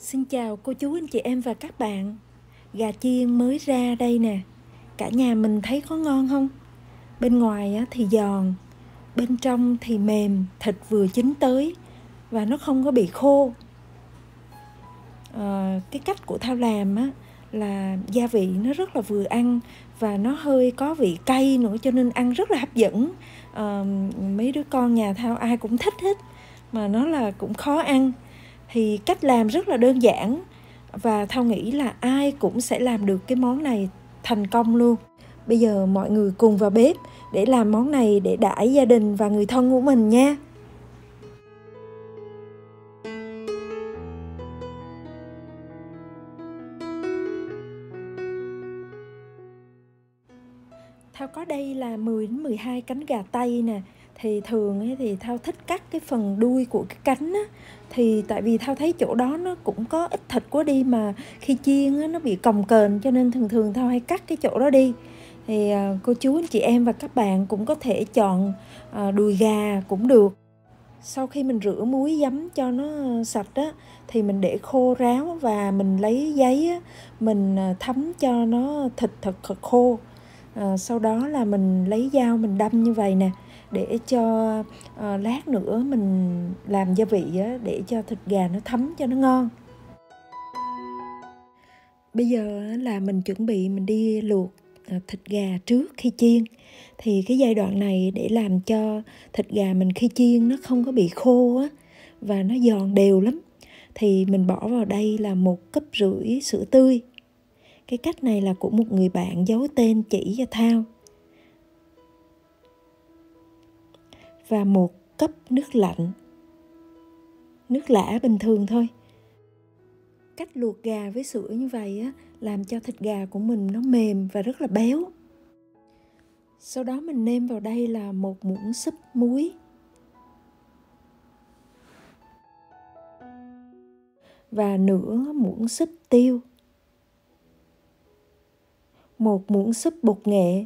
Xin chào cô chú anh chị em và các bạn. Gà chiên mới ra đây nè. Cả nhà mình thấy có ngon không? Bên ngoài thì giòn, bên trong thì mềm, thịt vừa chín tới và nó không có bị khô. Cái cách của Thao làm là gia vị nó rất là vừa ăn và nó hơi có vị cay nữa, cho nên ăn rất là hấp dẫn. Mấy đứa con nhà Thao ai cũng thích hết, mà nó là cũng khó ăn. Thì cách làm rất là đơn giản và Thao nghĩ là ai cũng sẽ làm được cái món này thành công luôn. Bây giờ mọi người cùng vào bếp để làm món này để đãi gia đình và người thân của mình nha. Thao có đây là 10 đến 12 cánh gà tây nè. Thì thường thì Thao thích cắt cái phần đuôi của cái cánh á. Thì tại vì Thao thấy chỗ đó nó cũng có ít thịt quá đi, mà khi chiên nó bị cồng kềnh, cho nên thường Thao hay cắt cái chỗ đó đi. Thì cô chú anh chị em và các bạn cũng có thể chọn đùi gà cũng được. Sau khi mình rửa muối giấm cho nó sạch á, thì mình để khô ráo và mình lấy giấy á, mình thấm cho nó thịt thật khô. Sau đó là mình lấy dao mình đâm như vậy nè, để cho lát nữa mình làm gia vị á, để cho thịt gà nó thấm cho nó ngon. Bây giờ là mình chuẩn bị mình đi luộc thịt gà trước khi chiên. Thì cái giai đoạn này để làm cho thịt gà mình khi chiên nó không có bị khô á, và nó giòn đều lắm, thì mình bỏ vào đây là 1,5 cốc sữa tươi. Cái cách này là của một người bạn giấu tên chỉ cho Thao. Và 1 cốc nước lạnh, nước lã bình thường thôi. Cách luộc gà với sữa như vậy á, làm cho thịt gà của mình nó mềm và rất là béo. Sau đó mình nêm vào đây là 1 muỗng súp muối, và nửa muỗng súp tiêu, 1 muỗng súp bột nghệ,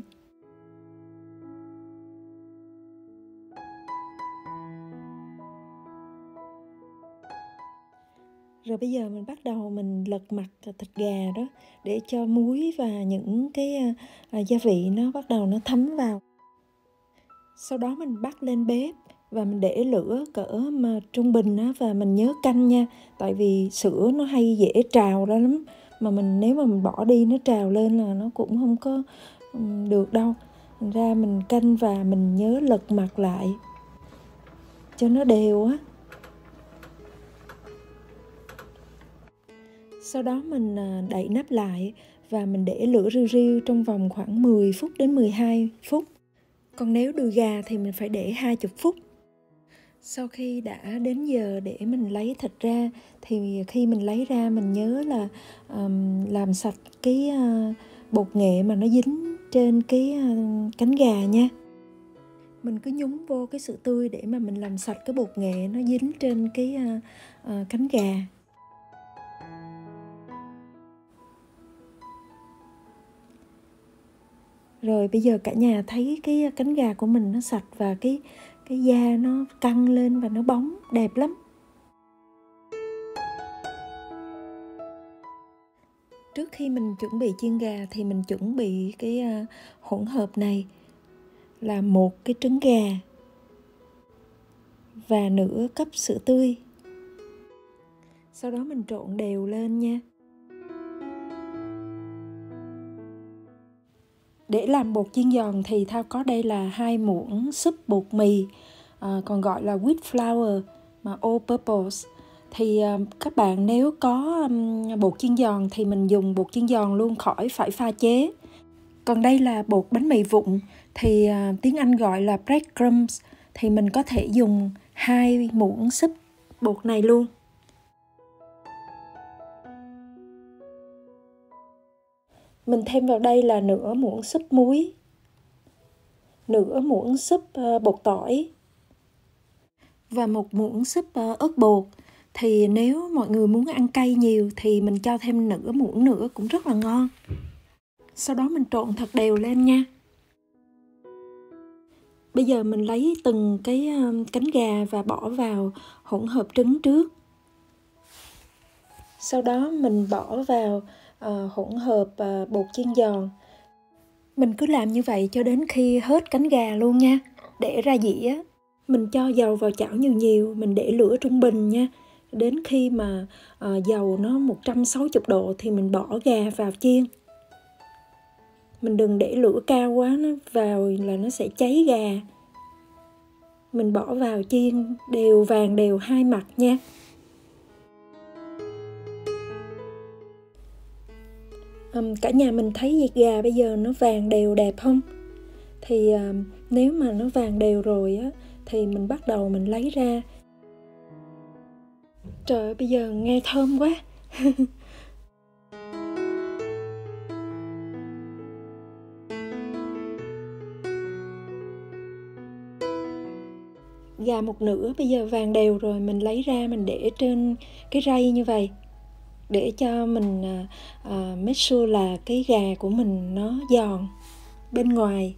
rồi bây giờ mình bắt đầu mình lật mặt thịt gà đó để cho muối và những cái gia vị nó bắt đầu nó thấm vào. Sau đó mình bắt lên bếp và mình để lửa cỡ mà trung bình á, và mình nhớ canh nha, tại vì sữa nó hay dễ trào ra lắm, mà nếu mà mình bỏ đi nó trào lên là nó cũng không có được đâu. Thành ra mình canh và mình nhớ lật mặt lại cho nó đều á. Sau đó mình đậy nắp lại và mình để lửa riu riu trong vòng khoảng 10 phút đến 12 phút. Còn nếu đùi gà thì mình phải để 20 phút. Sau khi đã đến giờ để mình lấy thịt ra, thì khi mình lấy ra mình nhớ là làm sạch cái bột nghệ mà nó dính trên cái cánh gà nha. Mình cứ nhúng vô cái sữa tươi để mà mình làm sạch cái bột nghệ nó dính trên cái cánh gà. Rồi bây giờ cả nhà thấy cái cánh gà của mình nó sạch và cái da nó căng lên và nó bóng đẹp lắm. Trước khi mình chuẩn bị chiên gà thì mình chuẩn bị cái hỗn hợp này là 1 cái trứng gà và nửa cốc sữa tươi. Sau đó mình trộn đều lên nha. Để làm bột chiên giòn thì Thao có đây là 2 muỗng súp bột mì, còn gọi là wheat flour mà all purpose. Thì các bạn nếu có bột chiên giòn thì mình dùng bột chiên giòn luôn, khỏi phải pha chế. Còn đây là bột bánh mì vụn, thì tiếng Anh gọi là breadcrumbs, thì mình có thể dùng 2 muỗng súp bột này luôn. Mình thêm vào đây là nửa muỗng súp muối, nửa muỗng súp bột tỏi và 1 muỗng súp ớt bột. Thì nếu mọi người muốn ăn cay nhiều thì mình cho thêm nửa muỗng nữa cũng rất là ngon. Sau đó mình trộn thật đều lên nha. Bây giờ mình lấy từng cái cánh gà và bỏ vào hỗn hợp trứng trước. Sau đó mình bỏ vào hỗn hợp bột chiên giòn. Mình cứ làm như vậy cho đến khi hết cánh gà luôn nha. Để ra dĩa, mình cho dầu vào chảo nhiều nhiều, mình để lửa trung bình nha. Đến khi mà dầu nó 160 độ thì mình bỏ gà vào chiên. Mình đừng để lửa cao quá, nó vào là nó sẽ cháy gà. Mình bỏ vào chiên đều vàng đều hai mặt nha. Cả nhà mình thấy thịt gà bây giờ nó vàng đều đẹp không? Thì nếu mà nó vàng đều rồi á, thì mình bắt đầu mình lấy ra. Trời ơi, bây giờ nghe thơm quá. Gà một nửa bây giờ vàng đều rồi, mình lấy ra mình để trên cái rây như vậy. Để cho mình make sure là cái gà của mình nó giòn bên ngoài.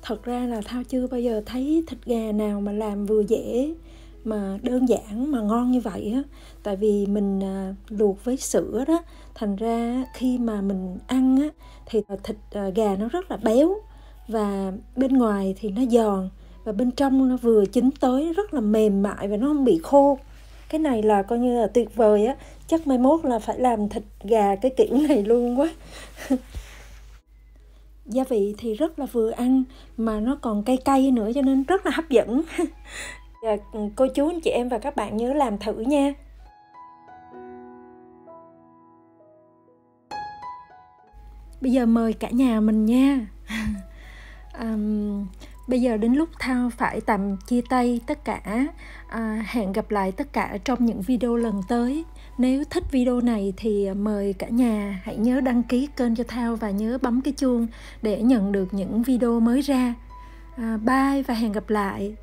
Thật ra là Thao chưa bao giờ thấy thịt gà nào mà làm vừa dễ mà đơn giản mà ngon như vậy á. Tại vì mình luộc với sữa đó, thành ra khi mà mình ăn á thì thịt gà nó rất là béo, và bên ngoài thì nó giòn, và bên trong nó vừa chín tới, rất là mềm mại và nó không bị khô. Cái này là coi như là tuyệt vời á. Chắc mai mốt là phải làm thịt gà cái kiểu này luôn quá. Gia vị thì rất là vừa ăn, mà nó còn cay cay nữa cho nên rất là hấp dẫn. Và cô chú anh chị em và các bạn nhớ làm thử nha. Bây giờ mời cả nhà mình nha. Bây giờ đến lúc Thao phải tạm chia tay tất cả. Hẹn gặp lại tất cả trong những video lần tới. Nếu thích video này thì mời cả nhà hãy nhớ đăng ký kênh cho Thao và nhớ bấm cái chuông để nhận được những video mới ra. Bye và hẹn gặp lại.